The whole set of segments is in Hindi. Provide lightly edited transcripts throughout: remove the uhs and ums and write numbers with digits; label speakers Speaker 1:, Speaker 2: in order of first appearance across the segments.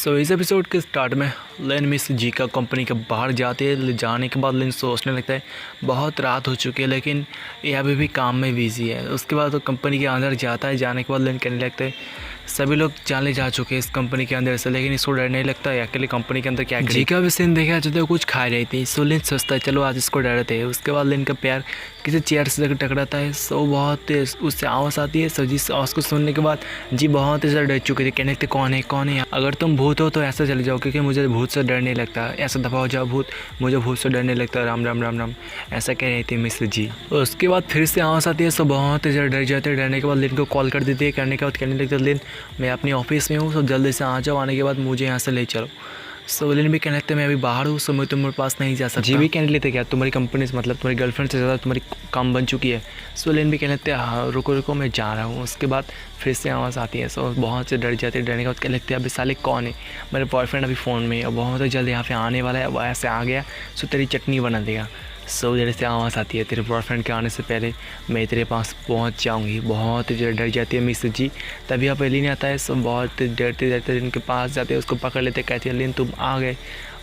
Speaker 1: इस एपिसोड के स्टार्ट में लिन मिस जी का कंपनी के बाहर जाने के बाद लिन सोचने लगता है बहुत रात हो चुकी है, लेकिन ये अभी भी काम में बिजी है। उसके बाद वो कंपनी के अंदर जाता है। जाने के बाद लिन कहने लगता है सभी लोग जाने जा चुके हैं इस कंपनी के अंदर से, लेकिन इसको डर नहीं लगता है अकेले कंपनी के अंदर क्या करें। जी का भी सीन देखा जाता है, कुछ खा रही थी। सो लिन सोचता है चलो आज इसको डरते हैं। उसके बाद लिन का प्यार किसी चेयर से टकराता है। सो बहुत उससे आवाज़ आती है। सो जिस आवाज़ को सुनने के बाद जी बहुत ही ज़्यादा डर चुके थे। कहने लगते कौन है, अगर तुम भूत हो तो ऐसा चले जाओ, क्योंकि मुझे भूत से डर नहीं लगता। ऐसा दफा हो जाओ भूत, मुझे भूत से डर नहीं लगता। राम राम राम राम ऐसा कह रही थी मिस जी। उसके बाद फिर से आवाज़ आती है। सो बहुत ही ज़्यादा डर जाते हैं। डरने के बाद लिन को कॉल कर देती है। करने के बाद कहने लगता है लिन मैं अपनी ऑफिस में हूँ, सो जल्दी से आ जाओ। आने के बाद मुझे यहाँ से ले चलो। सो लिन भी कहने लगते मैं अभी बाहर हूँ, सो मैं तुम्हारे पास नहीं जा सकता। जी भी कहने लेते क्या तुम्हारी कंपनी से मतलब तुम्हारी गर्लफ्रेंड से ज़्यादा तुम्हारी काम बन चुकी है। सो लिन भी कहने लगते हाँ रुको मैं जा रहा हूँ। उसके बाद फिर से आवाज़ आती है। सो बहुत से डर जाते हैं। डरने के बाद कहने लगते अभी साले कौन है, मेरे बॉयफ्रेंड अभी फ़ोन में है और बहुत जल्द यहाँ पे आने वाला है। वो ऐसे आ गया सो तेरी चटनी बना देगा। सो जैसे से आवाज़ आती है तेरे बॉयफ्रेंड के आने से पहले मैं तेरे पास पहुंच जाऊंगी। बहुत ही डर जाती है मिस जी। तभी आप लिन आता है। सो बहुत डरते लिन के पास जाते हैं, उसको पकड़ लेते, कहते हैं लिन तुम आ गए।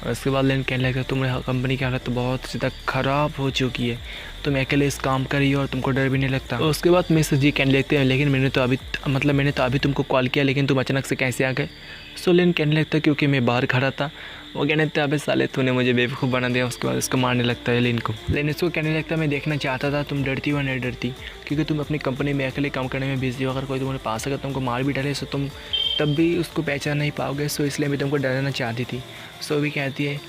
Speaker 1: और उसके बाद लिन कहने लगता तुम्हारी कंपनी की हालत तो बहुत ज़्यादा ख़राब हो चुकी है, तुम अकेले इस काम करी हो और तुमको डर भी नहीं लगता। उसके बाद मिस जी कहने लगते हैं लेकिन मैंने तो अभी तुमको कॉल किया, लेकिन तुम अचानक से कैसे आ गए। सो लिन कहने लगता क्योंकि मैं बाहर खड़ा था। वो कहने लगता अबे साले तूने मुझे बेवकूफ़ बना दिया। उसके बाद उसको मारने लगता है लिन को। लिन इसको कहने लगता मैं देखना चाहता था तुम डरती हो नहीं डरती, क्योंकि तुम अपनी कंपनी में अकेले काम करने में बिजी हो। अगर कोई तुम्हारे पास अगर तुमको मार भी डाले सो तुम तब भी उसको पहचान नहीं पाओगे। सो इसलिए मैं तुमको डराना चाहती थी। सो भी कहती है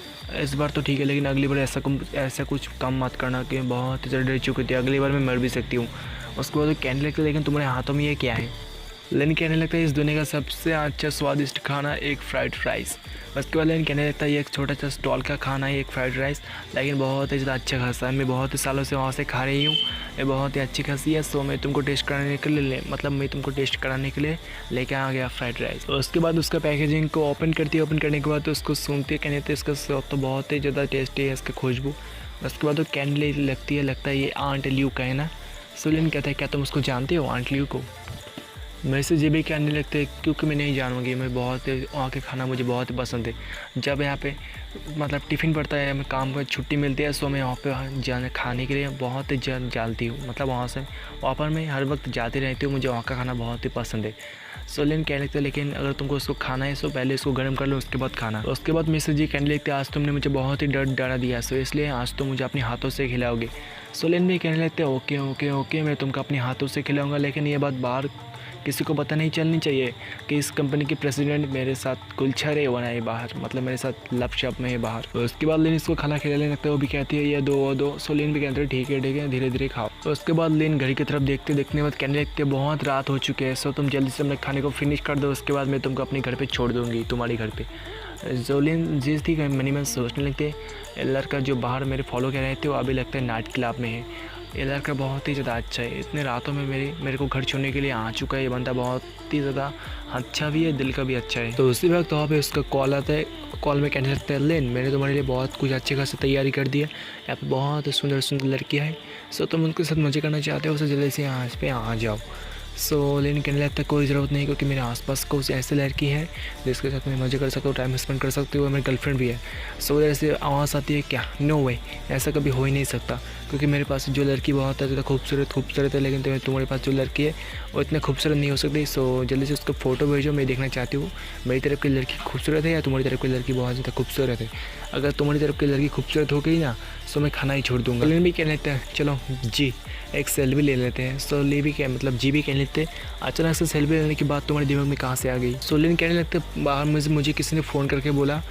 Speaker 1: इस बार तो ठीक है, लेकिन अगली बार ऐसा कुछ काम मत करना कि बहुत ज़्यादा डर चुकी थी, अगली बार मैं मर भी सकती हूँ। उसके बाद कहने लगता लेकिन तुम्हारे हाथों में ये क्या है। लिन कहने लगता है इस दुनिया का सबसे अच्छा स्वादिष्ट खाना एक फ्राइड राइस। उसके बाद लिन कहने लगता है ये एक छोटा सा स्टॉल का खाना है एक फ्राइड राइस, लेकिन बहुत ही ज़्यादा अच्छा खासा है। मैं बहुत ही सालों से वहाँ से खा रही हूँ, ये बहुत ही अच्छी खासी है। सो मैं तुमको टेस्ट कराने के लिए लेके आ गया फ्राइड राइस। उसके बाद उसका पैकेजिंग को ओपन करती है। ओपन करने के बाद तो उसको सूंघती है। कहने लगते इसका स्वाद तो बहुत ही ज़्यादा टेस्टी है, इसका खुशबू। उसके बाद वो कहने लगता है ये आंट ल्यू का है ना। सो लिन कहता है क्या तुम उसको जानते हो आंट ल्यू को। मेरे से जी भी कहने लगते क्योंकि मैं नहीं जानूँगी, मैं बहुत वहाँ के खाना मुझे बहुत ही पसंद है। जब यहाँ पे मतलब टिफ़िन पड़ता है, मैं काम पर छुट्टी मिलती है, सो मैं वहाँ पे जाने खाने के लिए बहुत ही जाती हूँ। मतलब वहाँ पर मैं हर वक्त जाती रहती हूँ, मुझे वहाँ का खाना बहुत ही पसंद है। सो लिन कहने लगते लेकिन अगर तुमको उसको खाना है सो पहले इसको गर्म कर लो, उसके बाद खाना। तो उसके बाद मिसेस जी कहने लगते आज तुमने मुझे बहुत ही डरा दिया, सो इसलिए आज तो मुझे अपने हाथों से खिलाओगे। सो लिन भी कहने लगते ओके मैं तुमको अपने हाथों से खिलाऊँगा, लेकिन ये बात बाहर किसी को पता नहीं चलनी चाहिए कि इस कंपनी के प्रेसिडेंट मेरे साथ कुलछा रे बना है बाहर, मतलब मेरे साथ लप शप में है बाहर। तो उसके बाद लिन इसको खाना खिलाने लगता है। वो भी कहती है ये दो। सो लिन भी कहते हैं ठीक है धीरे धीरे खाओ। तो उसके बाद लिन घड़ी की तरफ देखने बाद कहने लगते बहुत रात हो चुकी है, सो तुम जल्दी से अपने खाने को फिनिश कर दो, उसके बाद मैं तुमको अपने घर पर छोड़ दूँगी, तुम्हारे घर पर। जो लिन जिस थी मन सोचने लगते लड़का जो बाहर मेरे फॉलो कर रहे थे वो अभी लगता है नाइट क्लब में है। ये लड़का बहुत ही ज़्यादा अच्छा है, इतने रातों में मेरे को घर छोड़ने के लिए आ चुका है। ये बंदा बहुत ही ज़्यादा अच्छा भी है, दिल का भी अच्छा है। तो उसी वक्त वहाँ पे उसका कॉल आता है। कॉल में कहने लगता है लिन मैंने तुम्हारे लिए बहुत कुछ अच्छे खासी तैयारी कर दी है, यहाँ पे बहुत सुंदर लड़कियाँ हैं, सो तुम उनके साथ मज़े करना चाहते हो, उसे जल्दी से यहाँ पे आ जाओ। सो लिन कहने लगता है कोई ज़रूरत नहीं, क्योंकि मेरे आसपास कुछ ऐसे लड़की है जिसके साथ मैं मज़े कर सकता हूँ, टाइम स्पेंड कर सकती हूँ, मेरी गर्लफ्रेंड भी है। सो जैसे आवाज़ आती है क्या नो वे, ऐसा कभी हो ही नहीं सकता, क्योंकि मेरे पास जो लड़की बहुत ज़्यादा खूबसूरत है, लेकिन तुम्हारे पास जो लड़की है वो इतने खूबसूरत नहीं हो सकती। सो जल्दी से उसका फ़ोटो भेजो, मैं देखना चाहती हूँ मेरी तरफ की लड़की खूबसूरत है या तुम्हारी तरफ की लड़की बहुत ज़्यादा खूबसूरत है। अगर तुम्हारी तरफ की लड़की खूबसूरत हो गई ना सो मैं खाना ही छोड़ दूँगा। लिन भी कहने लगता है चलो जी एक सेल्फी ले लेते हैं। सो ली भी जी भी कहने लगते अचानक से सेल्फी लेने की बात तुम्हारे दिमाग में कहाँ से आ गई। सो लिन कहने लगते बाहर मुझे किसी ने फ़ोन करके बोला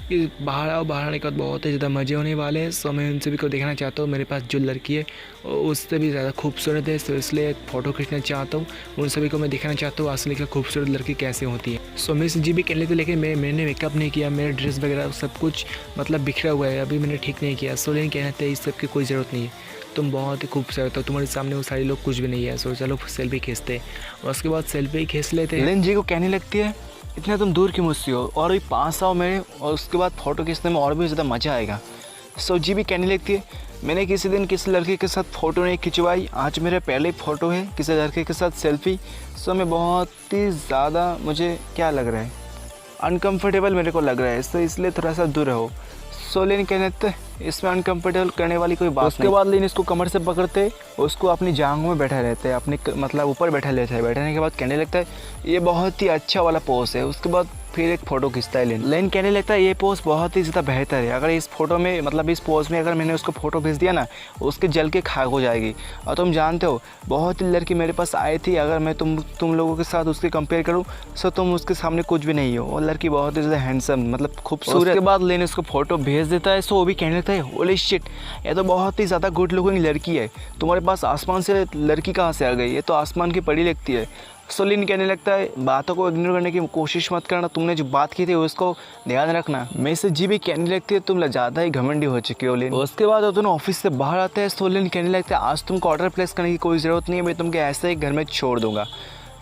Speaker 1: कि बाहर आओ, बाहर आने के बाद बहुत ही ज़्यादा मज़े होने वाले हैं। सो मैं उनसे भी को देखना चाहता हूँ, मेरे पास जो लड़की है उससे भी ज़्यादा खूबसूरत है, सो इसलिए एक फ़ोटो खींचना चाहता हूँ। उन सभी को मैं दिखाना चाहता हूँ असली का खूबसूरत लड़की कैसे होती है। सो मिस जी भी कहने लगते लेकिन मैंने मेकअप नहीं किया, मेरे ड्रेस वगैरह सब कुछ मतलब बिखरा हुआ है, अभी मैंने ठीक नहीं किया। सो लेकिन कहने लगते इस सब की कोई ज़रूरत नहीं है, तुम बहुत ही खूबसूरत हो, तुम्हारे सामने वो सारे लोग कुछ भी नहीं है। सो चलो सेल्फी खींचते और उसके बाद सेल्फी खींच लेते हैं।
Speaker 2: लिन जी को कहने लगती है इतने तुम दूर क्यों मुझसे हो, और भी पास आओ मेरे, और उसके बाद फ़ोटो खींचने में और भी ज़्यादा मज़ा आएगा। सो जी भी कहने लगती है मैंने किसी दिन किसी लड़के के साथ फ़ोटो नहीं खिंचवाई, आज मेरा पहले फ़ोटो है किसी लड़के के साथ सेल्फ़ी। सो मैं बहुत ही ज़्यादा मुझे क्या लग रहा है अनकंफर्टेबल मेरे को लग रहा है, सो इसलिए थोड़ा सा दूर रहो। सो लेकिन क्या लगता है इसमें अनकंफर्टेबल करने वाली कोई बात। उसके बाद लेकिन इसको कमर से पकड़ते, उसको अपनी जांघों में बैठा रहते हैं, अपने मतलब ऊपर बैठा लेते हैं। बैठने के बाद कहने लगता है ये बहुत ही अच्छा वाला पोज है। उसके बाद फिर एक फ़ोटो खींचता है लेकिन कहने लगता है ये पोज बहुत ही ज़्यादा बेहतर है। अगर इस फोटो में मतलब इस पोज में अगर मैंने उसको फ़ोटो खींच दिया ना, उसके जल के खाक हो जाएगी। और तुम जानते हो बहुत ही लड़की मेरे पास आई थी, अगर मैं तुम लोगों के साथ उसके कंपेयर करूँ सो तुम उसके सामने कुछ भी नहीं हो। वो लड़की बहुत ही ज़्यादा हैंडसम मतलब खूबसूरत। उसके बाद लेन उसको फ़ोटो भेज देता है। सो वो भी कहने लगता है होली शिट, ये तो बहुत ही ज़्यादा गुड लुकिंग लड़की है, तुम्हारे पास आसमान से लड़की कहाँ से आ गई, ये तो आसमान की परी लगती है। सोलिन कहने लगता है बातों को इग्नोर करने की कोशिश मत करना, तुमने जो बात की थी उसको ध्यान रखना। मैं से जी भी कहने लगती है तुम ज़्यादा ही घमंडी हो चुकी हो लिन। उसके बाद वो दोनों ऑफिस से बाहर आते हैं। सोलिन कहने लगता है आज तुमको ऑर्डर प्लेस करने की कोई ज़रूरत नहीं है, मैं तुमको ऐसे ही घर में छोड़ दूंगा।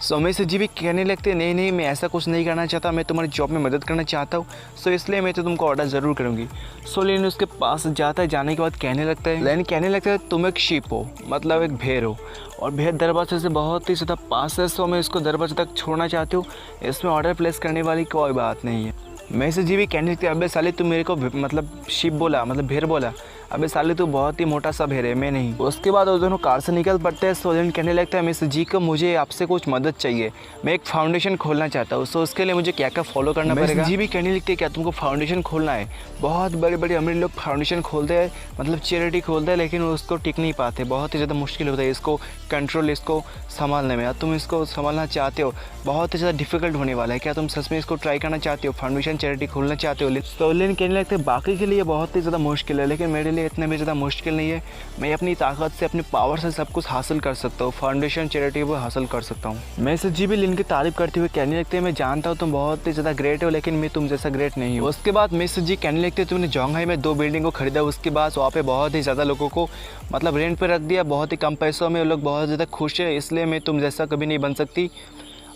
Speaker 2: सो मैं से जी भी कहने लगते नहीं नहीं, मैं ऐसा कुछ नहीं करना चाहता, मैं तुम्हारी जॉब में मदद करना चाहता हूँ, सो इसलिए मैं तो तुमको ऑर्डर ज़रूर करूँगी। सो लेन उसके पास जाता है, जाने के बाद कहने लगता है लेन कहने लगता है तुम एक शीप हो, मतलब एक भेड़ हो, और भेड़ दरवाजे से बहुत ही ज़्यादा पास है, सो मैं इसको दरवाजे तक छोड़ना चाहती हूँ, इसमें ऑर्डर प्लेस करने वाली कोई बात नहीं है। मैं से जी भी कहने लगती है अबे साले तू मेरे को मतलब शीप बोला, मतलब भेड़ बोला, अबे साले तू बहुत ही मोटा सा भेड़ है, मैं नहीं। उसके बाद वो दोनों कार से निकल पड़ते हैं। सोलन कहने लगता है मिस जी को मुझे आपसे कुछ मदद चाहिए, मैं एक फाउंडेशन खोलना चाहता हूँ, सो उसके लिए मुझे क्या क्या फॉलो करना पड़ेगा। जी भी कहने लगती है क्या तुमको फाउंडेशन खोलना है, बहुत बड़े बड़े अमीर लोग फाउंडेशन खोलते हैं, मतलब चैरिटी खोलते हैं, लेकिन उसको टिक नहीं पाते, बहुत ही ज़्यादा मुश्किल होता है इसको कंट्रोल, इसको संभालने में। तुम इसको संभालना चाहते हो, बहुत ही ज़्यादा डिफिकल्ट होने वाला है, क्या तुम सच में इसको ट्राई करना चाहते हो, फाउंडेशन चैरिटी खोलना चाहते हो। सोलन कहने लगते हैं बाकी के लिए बहुत ही ज़्यादा मुश्किल है, लेकिन मेरे लिए इतना भी ज़्यादा मुश्किल नहीं है, मैं अपनी ताकत से अपनी पावर से सब कुछ हासिल कर सकता हूँ, फाउंडेशन चैरिटी वो हासिल कर सकता हूँ। मैं से जी भी लिन की तारीफ करते हुए कहने लगते हैं मैं जानता हूँ तुम बहुत ही ज़्यादा ग्रेट हो, लेकिन मैं तुम जैसा ग्रेट नहीं हूँ। उसके बाद मिस जी कहने लगते तुमने जोंगहाई में 2 बिल्डिंग को खरीदा, उसके बाद वहाँ पे बहुत ही ज़्यादा लोगों को मतलब रेंट पे रख दिया, बहुत ही कम पैसों में, वो लोग बहुत ज़्यादा खुश है, इसलिए मैं तुम जैसा कभी नहीं बन सकती,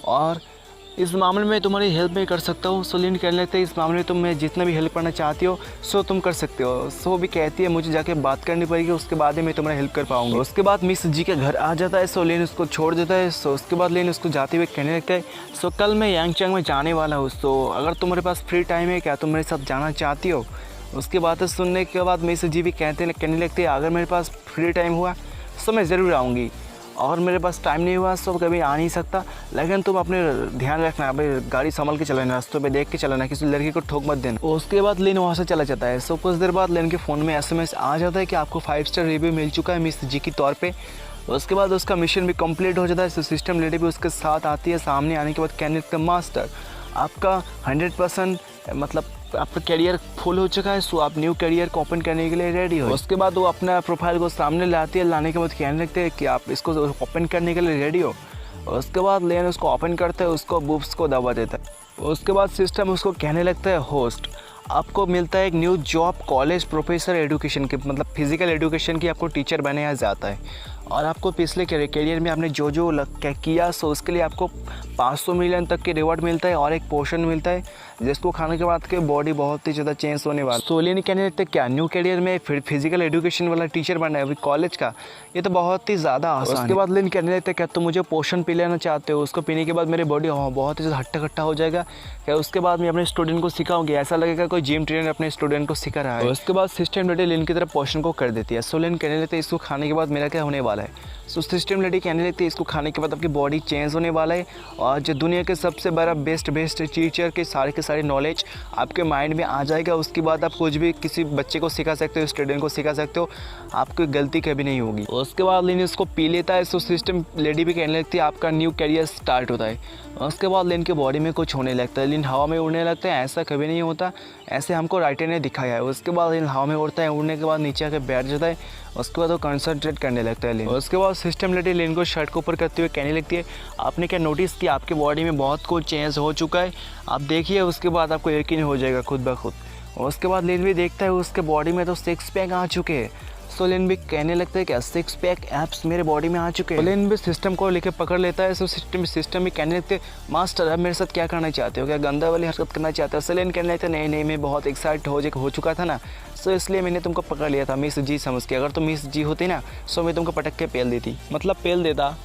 Speaker 2: और इस मामले में तुम्हारी हेल्प मैं कर सकता हूँ। सो लिन कहने लगते हैं इस मामले में तुम मैं जितना भी हेल्प करना चाहती हो सो तुम कर सकते हो। सो भी कहती है मुझे जाके बात करनी पड़ेगी, उसके बाद ही मैं तुम्हारी हेल्प कर पाऊंगी। उसके बाद मिस जी के घर आ जाता है। सो लिन उसको छोड़ देता है। सो उसके बाद लिन उसको जाते हुए कहने लगता है सो कल मैं यांगचंग में जाने वाला हूँ, सो अगर तुम्हारे पास फ्री टाइम है क्या तुम मेरे साथ जाना चाहती हो। उसकी बातें सुनने के बाद मिस जी भी कहने लगते हैं अगर मेरे पास फ्री टाइम हुआ सो मैं ज़रूर आऊँगी, और मेरे पास टाइम नहीं हुआ सो कभी आ नहीं सकता, लेकिन तुम अपने ध्यान रखना, भाई गाड़ी संभल के चलाना, रास्तों पे देख के चलाना, किसी लड़की को ठोक मत देना। उसके बाद लेन वहाँ से चला जाता है। सो कुछ देर बाद लेन के फ़ोन में SMS आ जाता है कि आपको 5 स्टार रिव्यू मिल चुका है मिस जी की तौर पे। उसके बाद उसका मिशन भी कंप्लीट हो जाता है। सिस्टम लेडी भी उसके साथ आती है। सामने आने के बाद कहने लगता है मास्टर आपका 100% मतलब आपका करियर फुल हो चुका है, सो आप न्यू करियर को ओपन करने के लिए रेडी हो। उसके बाद वो अपना प्रोफाइल को सामने लाती है, लाने के बाद कहने लगते हैं कि आप इसको ओपन करने के लिए रेडी हो। उसके बाद लेन उसको ओपन करते है, उसको बुक्स को दबा देता है। उसके बाद सिस्टम उसको कहने लगता है होस्ट आपको मिलता है एक new job, college professor education की, मतलब फिजिकल एजुकेशन की आपको टीचर बनाया जाता है, और आपको पिछले करियर में आपने जो जो किया सो उसके लिए आपको 500 मिलियन तक के रिवॉर्ड मिलता है, और एक पोर्शन मिलता है जिसको खाने के बाद के बॉडी बहुत ही ज़्यादा चेंज होने वाला। सोलिन कहने लगते क्या न्यू करियर में फिर फिजिकल एजुकेशन वाला टीचर बनना है अभी कॉलेज का, ये तो बहुत ही ज़्यादा आसान है। उसके बाद लिन कहने लगते क्या तुम मुझे पोर्शन पी लेना चाहते हो, उसको पीने के बाद मेरी बॉडी बहुत ही ज़्यादा हट्टा कट्टा हो जाएगा, क्या उसके बाद मैं अपने स्टूडेंट को सिखाऊंगी, ऐसा लगेगा कोई जिम ट्रेनर अपने स्टूडेंट को सिखा रहा है। उसके बाद सिस्टम लेडी लिन की तरफ पोर्शन को कर देती है। सो लिन कहने लगते इसको खाने के बाद मेरा क्या होने वाला है। सो सिस्टम लेडी कहने लगती है इसको खाने के बाद आपकी बॉडी चेंज होने वाला है, और जो दुनिया के सबसे बड़ा बेस्ट टीचर के सारे नॉलेज आपके माइंड में आ जाएगा। उसके बाद आप कुछ भी किसी बच्चे को सिखा सकते हो, स्टूडेंट को सिखा सकते हो, आपकी गलती कभी नहीं होगी। उसके बाद लिन इसको पी लेता है। सो सिस्टम लेडी भी कहने लगती है आपका न्यू करियर स्टार्ट होता है। उसके बाद लिन के बॉडी में कुछ होने लगता है, लिन हवा में उड़ने लगता है, ऐसा कभी नहीं होता, ऐसे हमको राइटर ने दिखाया है। उसके बाद लिन हवा में उड़ता है, उड़ने के बाद नीचे आके बैठ जाता है। उसके बाद वो कंसंट्रेट करने लगता है लिन। उसके बाद सिस्टम लेडी लिन को शर्ट को ऊपर करते हुए कहने लगती है आपने क्या नोटिस किया आपके बॉडी में बहुत कुछ चेंज हो चुका है, आप देखिए, उसके बाद आपको यकीन हो जाएगा खुद ब खुद। उसके बाद लिन भी देखता है उसके बॉडी में तो 6 पैक आ चुके हैं। सो लिन भी कहने लगता है कि 6 पैक एप्स मेरे बॉडी में आ चुके हैं। लिन भी सिस्टम को लेकर पकड़ लेता है। सो सिस्टम भी कहने लगते मास्टर अब मेरे साथ क्या करना चाहते हो, क्या गंदा वाली हरकत करना चाहते हो। सो लिन कहने लगता नहीं मैं बहुत एक्साइट हो चुका था ना, सो इसलिए मैंने तुमको पकड़ लिया था मिस जी समझ के, अगर तुम मिस जी होती ना सो मैं तुमको पटक के पेल देती, मतलब पेल देता।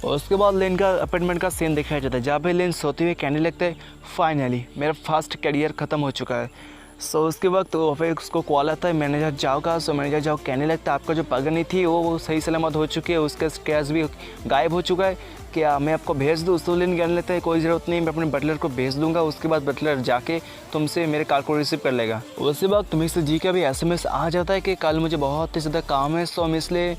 Speaker 2: और उसके बाद लेन का अपार्टमेंट का सीन दिखाया जाता है, जहाँ पे लेन सोते हुए कहने लगता है फाइनली मेरा फर्स्ट करियर ख़त्म हो चुका है। सो उसके वक्त वो फिर उसको कॉल आता है मैनेजर जाओ का। सो मैनेजर जाओ कहने लगता है आपका जो पगनी थी वो सही सलामत हो चुकी है, उसका कैश भी गायब हो चुका है, क्या मैं आपको भेज दूँ? तो लेन कहने लगता है कोई ज़रूरत नहीं, मैं अपने बटलर को भेज दूँगा, उसके बाद बटलर जाके तुमसे मेरे कार को रिसीव कर लेगा। उसी वक्त मिस्टर जी का भी SMS आ जाता है कि कल मुझे बहुत ही ज़्यादा काम है, सो हम इसलिए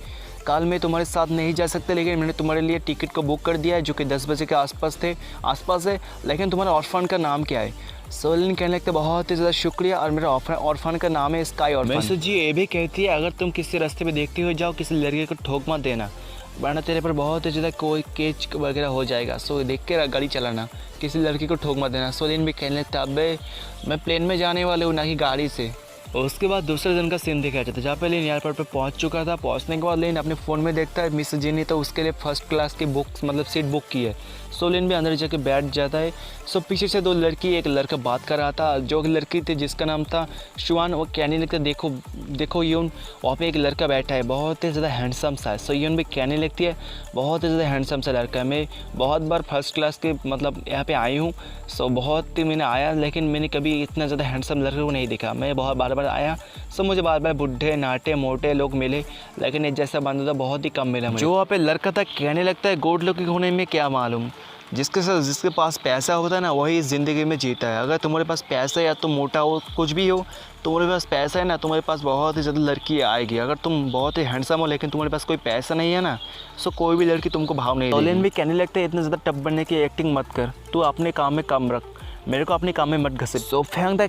Speaker 2: कल मैं तुम्हारे साथ नहीं जा सकते, लेकिन मैंने तुम्हारे लिए टिकट को बुक कर दिया है जो कि 10 बजे के आसपास है। लेकिन तुम्हारे ऑर्फन का नाम क्या है? सोलिन कहने लगते बहुत ही ज़्यादा शुक्रिया, और मेरा ऑर्फन का नाम है स्काई ऑर्फन। मिस्टर जी ये भी कहती है अगर तुम किसी रास्ते पे देखते हुए जाओ किसी लड़के को ठोक मत देना, वरना तेरे पर बहुत ही ज़्यादा कोई केच वगैरह हो जाएगा। सो देख के गाड़ी चलाना, किसी लड़की को ठोक मत देना। सोलिन भी कहने लगता अबे मैं प्लेन में जाने वाले हूँ ना कि गाड़ी से। और उसके बाद दूसरे दिन का सीन दिखाया जाता है, जहाँ पे लेन एयरपोर्ट पे पहुँच चुका था। पहुँचने के बाद लेन अपने फ़ोन में देखता है मिस्टर जी ने तो उसके लिए फर्स्ट क्लास की बुक्स मतलब सीट बुक की है। सो लेन भी अंदर जाके बैठ जाता है। सो पीछे से दो लड़की एक लड़का बात कर रहा था, जो लड़की थी जिसका नाम था शुआन, वो कहने लगता देखो यून वहाँ पे एक लड़का बैठा है बहुत ही ज़्यादा हैंडसम सा है। सो यून भी कहने लगती है बहुत ही ज़्यादा हैंडसम सा लड़का है, मैं बहुत बार फर्स्ट क्लास के मतलब यहाँ पे आई हूँ। सो बहुत ही मैंने आया, लेकिन मैंने कभी इतना ज़्यादा हैंडसम लड़के को नहीं देखा। मैं बहुत बार आया, सो मुझे बार बार बुढ़े नाटे मोटे लोग मिले, लेकिन एक जैसा बंदा था बहुत ही कम मिला। जो वहाँ पे लड़का था कहने लगता है गुड लुकिंग होने में क्या मालूम, जिसके पास पैसा होता है ना वही ज़िंदगी में जीता है। अगर तुम्हारे पास पैसा है या तुम मोटा हो कुछ भी हो, तुम्हारे पास पैसा है ना तुम्हारे पास बहुत ही ज़्यादा लड़की आएगी। अगर तुम बहुत ही हैंडसम हो लेकिन तुम्हारे पास कोई पैसा नहीं है ना, सो कोई भी लड़की तुमको भाव नहीं देगी। सोलिन भी कहने लगता है इतना ज़्यादा टप बनने की एक्टिंग मत कर, तू अपने काम में कम रख, मेरे को अपने काम में मत घसीट। तो फैंग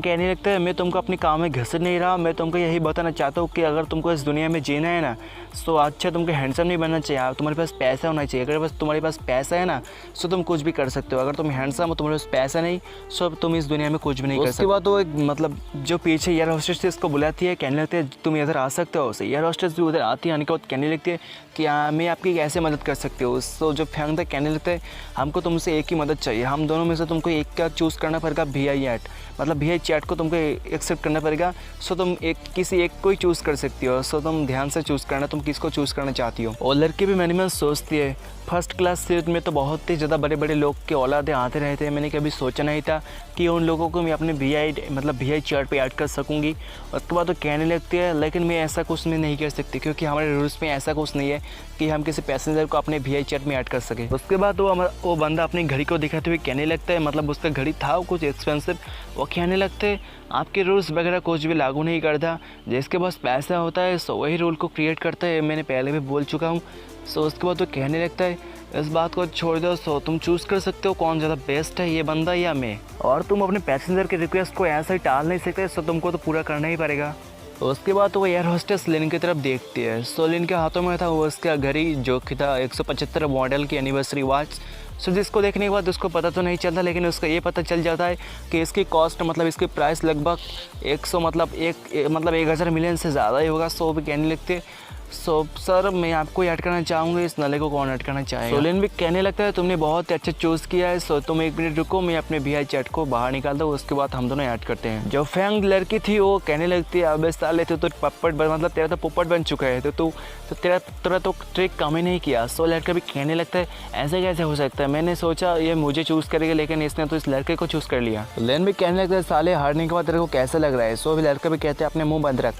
Speaker 2: कहने लगता है मैं तुमको अपने काम में घसीट नहीं रहा, मैं तुमको यही बताना चाहता हूँ कि अगर तुमको इस दुनिया में जीना है ना, सो अच्छा तुमको हैंडसम नहीं बनना चाहिए, तुम्हारे पास पैसा होना चाहिए। अगर बस तुम्हारे पास पैसा है ना सो तुम कुछ भी कर सकते हो, अगर तुम हैंडसम हो तुम्हारे पास पैसा नहीं सो तुम इस दुनिया में कुछ भी नहीं कर सकते। उसके बाद वो एक मतलब जो पीछे एयर होस्टेस थी उसको बुलाती है, कहने लगती है तुम इधर आ सकते हो। एयर होस्टेस भी उधर आती है, आने के बाद कहने लगती है कि मैं आपकी कैसे मदद कर सकती हूँ। सो जो फैंग कहने लगता है हमको तुमसे एक ही मदद चाहिए, हम दोनों में से तुमको एक का चूज़ करना पड़ेगा, VI ऐट मतलब VI चैट को तुमको एक्सेप्ट करना पड़ेगा। सो तुम किसी एक को ही चूज़ कर सकती हो, सो तुम ध्यान से चूज़ करना तुम किसको चूज़ करना चाहती हो। और लड़की भी मैंने सोचती है फर्स्ट क्लास सीट में तो बहुत ही ज़्यादा बड़े बड़े लोग के औलादे आते रहते हैं, मैंने कभी सोचा नहीं था कि उन लोगों को मैं अपने VI चैट पे ऐड कर सकूंगी। उसके बाद तो कहने लगती है लेकिन मैं ऐसा कुछ नहीं कर सकती, क्योंकि हमारे रूल्स में ऐसा कुछ नहीं है कि हम किसी पैसेंजर को अपने VI चैट में ऐड कर सकें। उसके बाद वो बंदा अपनी घड़ी को दिखाते हुए कहने लगता है मतलब उसका घड़ी था कुछ एक्सपेंसिव, वो कहने लगते हैं आपके रूल्स वगैरह कुछ भी लागू नहीं करता, जिसके पास पैसा होता है सो वही रूल को क्रिएट करता है, मैंने पहले भी बोल चुका हूँ। सो उसके बाद तो कहने लगता है इस बात को छोड़ दो, सो तुम चूज़ कर सकते हो कौन ज़्यादा बेस्ट है, ये बंदा या मैं, और तुम अपने पैसेंजर के रिक्वेस्ट को ऐसा ही टाल नहीं सकते, सो तुमको तो पूरा करना ही पड़ेगा। उसके बाद तो वो एयर होस्टेस लेन की तरफ देखती है। सो लेन के हाथों में था वो उसका घड़ी जो कि था 175 मॉडल की एनिवर्सरी वॉच। सो जिसको देखने के बाद उसको पता तो नहीं चलता, लेकिन उसका ये पता चल जाता है कि इसकी कॉस्ट मतलब इसकी प्राइस लगभग 1,000 मिलियन से ज़्यादा ही होगा। सो भी कहने लगते सो सर मैं आपको ऐड करना चाहूँगा, इस नले को कौन ऐड करना चाहेगा। सोलिन भी कहने लगता है तुमने बहुत अच्छा चूज़ किया है, सो तुम 1 मिनट रुको मैं अपने VI चैट को बाहर निकाल दो, उसके बाद हम दोनों ऐड करते हैं। जो फैंग लड़की थी वो कहने लगती है अब साले तो पप्पट मतलब तेरा तो पोपट बन चुका है, तो तेरा तो ट्रिक काम ही नहीं किया। सो लड़का भी कहने लगता है ऐसे कैसे हो सकता है, मैंने सोचा ये मुझे चूज़ करेगा लेकिन इसने तो इस लड़के को चूज़ कर लिया। लेन भी कहने लगता है साले हारने के बाद तेरे को कैसा लग रहा है। सो भी लड़का भी कहते हैं अपने मुँह बंद रख।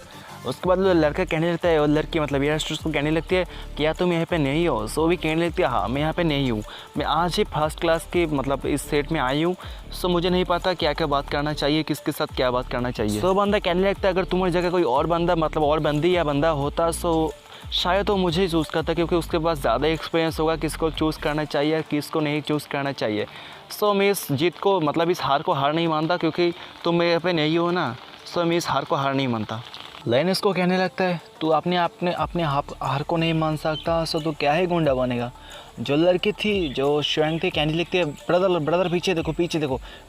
Speaker 2: उसके बाद लड़का कहने लगता है और लड़की मतलब एयर होस्टेस को कहने लगती है क्या तुम यहाँ पे नहीं हो। सो भी कहने लगती है हाँ मैं यहाँ पे नहीं हूँ, मैं आज ही फर्स्ट क्लास की मतलब इस सेट में आई हूँ, सो मुझे नहीं पता क्या क्या बात करना चाहिए, किसके साथ क्या बात करना चाहिए। सो बंदा कहने लगता है अगर तुम्हारी जगह कोई और बंदा मतलब और बंदी या बंदा होता सो शायद वो मुझे ही चूज़ करता, क्योंकि उसके पास ज़्यादा एक्सपीरियंस होगा किसको चूज़ करना चाहिए किसको नहीं चूज़ करना चाहिए। सो मैं इस जीत को मतलब इस हार को हार नहीं मानता, क्योंकि तुम मेरे पे नहीं हो ना, सो मैं इस हार को हार नहीं मानता। लेन इसको कहने लगता है तू अपने हार को नहीं मान सकता, सो तू क्या ही गुंडा बनेगा। जो लड़की थी जो स्वयं थी कहने लगती है ब्रदर पीछे देखो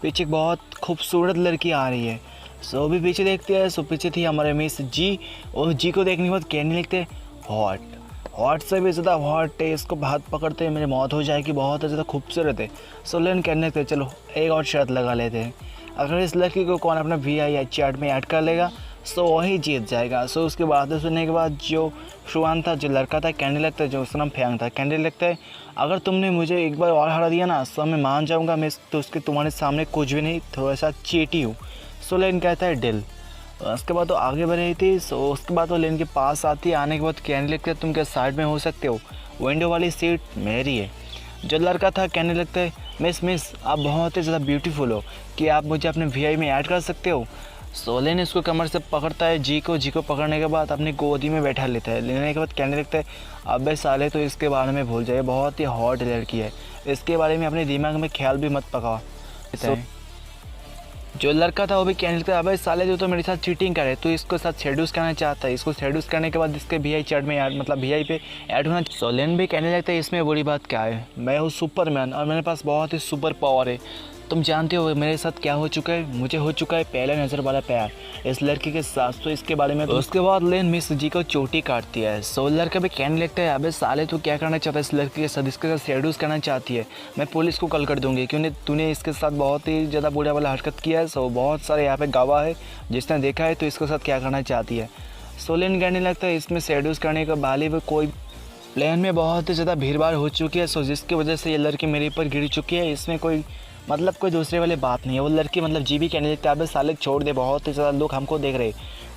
Speaker 2: पीछे बहुत खूबसूरत लड़की आ रही है। सो भी पीछे देखते हैं, सो पीछे थी हमारे मिस जी, और जी को देखने के बाद कहने लगते हैं हॉट से भी ज़्यादा हॉट है, इसको हाथ पकड़ते हैं मेरी मौत हो जाएगी, बहुत ज़्यादा खूबसूरत है। सो लेन कहने लगते चलो एक और शर्त लगा लेते हैं, अगर इस लड़की को कौन अपना VI चैट में ऐड कर लेगा सो वही जीत जाएगा। सो उसके बाद सुनने के बाद जो शुआन था, जो लड़का था कैंडी लगता है, जो उसका नाम फैंग था, कैंडी लगता है अगर तुमने मुझे एक बार और हरा दिया ना तो मैं मान जाऊँगा, मैं तो उसके तुम्हारे सामने कुछ भी नहीं, थोड़ा सा चीटी हूँ। सो लेन कहता है डिल। उसके बाद तो आगे बढ़ रही थी। सो उसके बाद वो लेन के पास आती है। आने के बाद कैंडी लगता है तुम क्या साइड में हो सकते हो, विंडो वाली सीट मेरी है। जो लड़का था कहने लगता है मिस आप बहुत ही ज़्यादा ब्यूटीफुल हो कि आप मुझे अपने वीआई में ऐड कर सकते हो। सोले ने उसको कमर से पकड़ता है, जी को पकड़ने के बाद अपनी गोदी में बैठा लेता है। लेने के बाद कहने लगता है अबे साले तो इसके बारे में भूल जाए, बहुत ही हॉट लड़की है, इसके बारे में अपने दिमाग में ख्याल भी मत पका। जो लड़का था वो भी कहने लगता है अबे साले तो मेरे साथ चीटिंग करे, तू इसको साथ सेड्यूस करना चाहता है, इसको सेड्यूस करने के बाद इसके वीआई चैट में ऐड मतलब वीआई पे ऐड होना। सोलेन भी कहने लगता है इसमें बुरी बात क्या है, मैं हूँ सुपरमैन और मेरे पास बहुत ही सुपर पावर है। तुम जानते हो मेरे साथ क्या हो चुका है, मुझे हो चुका है पहला नज़र वाला प्यार इस लड़की के साथ। तो इसके बारे में उसके बाद लेन मिस जी को चोटी काटती है। सो लड़का भी कहने लगता है अबे साले तू क्या करना चाहता है इस लड़की के साथ, इसके साथ सेड्यूस करना चाहती है, मैं पुलिस को कॉल कर दूंगी क्योंकि तूने इसके साथ बहुत ही ज़्यादा बुरा वाला हरकत किया है। सो बहुत सारे यहाँ पे गवाह है जिसने देखा है तो इसके साथ क्या करना चाहती है। सो लेन कहने लगता है इसमें सेड्यूस करने का बाली में कोई प्लेन में बहुत ही ज़्यादा भीड़ भाड़ हो चुकी है। सो जिसकी वजह से ये लड़की मेरे ऊपर गिर चुकी है, इसमें कोई मतलब कोई दूसरे वाली बात नहीं है। वो लड़की मतलब जी भी कहने लगता है अबे साले छोड़ दे, बहुत ही ज़्यादा लोग हमको देख रहे,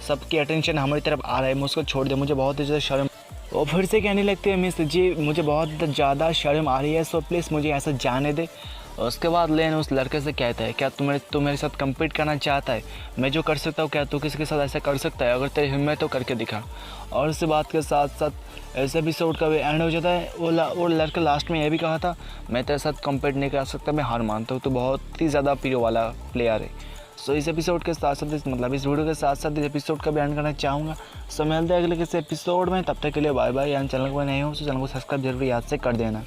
Speaker 2: सबकी अटेंशन हमारी तरफ आ रहा है, मुझको छोड़ दे, मुझे बहुत ही ज़्यादा शर्म। वो फिर से कहने लगते हैं मिस जी मुझे बहुत ज़्यादा शर्म आ रही है, सो प्लीज़ मुझे ऐसा जाने दे। उसके बाद लेन उस लड़के से कहता है क्या तू मेरे साथ कम्पीट करना चाहता है, मैं जो कर सकता हूँ क्या तू किसी के साथ ऐसा कर सकता है, अगर तेरी हिम्मत तो करके दिखा। और इस बात के साथ साथ इस एपिसोड का भी एंड हो जाता है। वो लड़का लास्ट में यह भी कहा था मैं तेरे साथ कम्पीट नहीं कर सकता, मैं हार मानता हूँ, तो बहुत ही ज़्यादा प्रियो वाला प्लेयर है। सो इस एपिसोड के साथ साथ मतलब इस वीडियो के साथ साथ इस एपिसोड का भी एंड करना चाहूँगा। सो मिलते हैं अगले किसी एपिसोड में, तब तक के लिए बाय बाय। यानी चैनल को नए हो तो चैनल को सब्सक्राइब जरूर याद से कर देना।